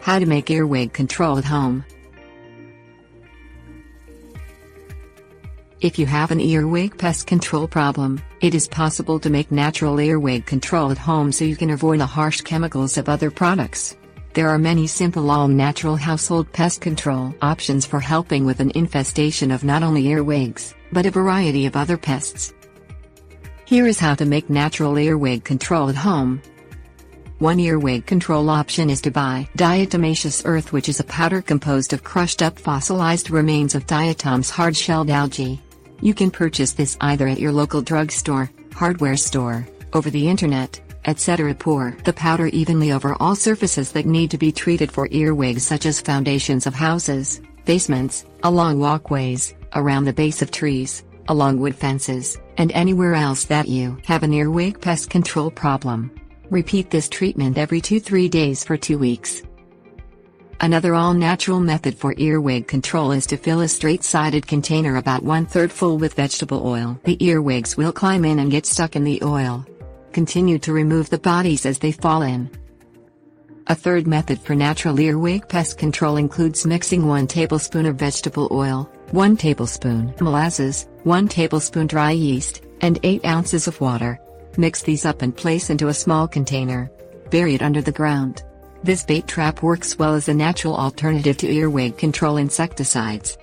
How to make earwig control at home. If you have an earwig pest control problem, it is possible to make natural earwig control at home so you can avoid the harsh chemicals of other products. There are many simple all-natural household pest control options for helping with an infestation of not only earwigs, but a variety of other pests. Here is how to make natural earwig control at home. One earwig control option is to buy diatomaceous earth, which is a powder composed of crushed up fossilized remains of diatoms hard-shelled algae. You can purchase this either at your local drugstore, hardware store, over the internet, etc. Pour the powder evenly over all surfaces that need to be treated for earwigs, such as foundations of houses, basements, along walkways, around the base of trees, along wood fences, and anywhere else that you have an earwig pest control problem. Repeat this treatment every 2-3 days for 2 weeks. Another all-natural method for earwig control is to fill a straight-sided container about 1/3 full with vegetable oil. The earwigs will climb in and get stuck in the oil. Continue to remove the bodies as they fall in. A third method for natural earwig pest control includes mixing 1 tablespoon of vegetable oil, 1 tablespoon molasses, 1 tablespoon dry yeast, and 8 ounces of water. Mix these up and place into a small container. Bury it under the ground. This bait trap works well as a natural alternative to earwig control insecticides.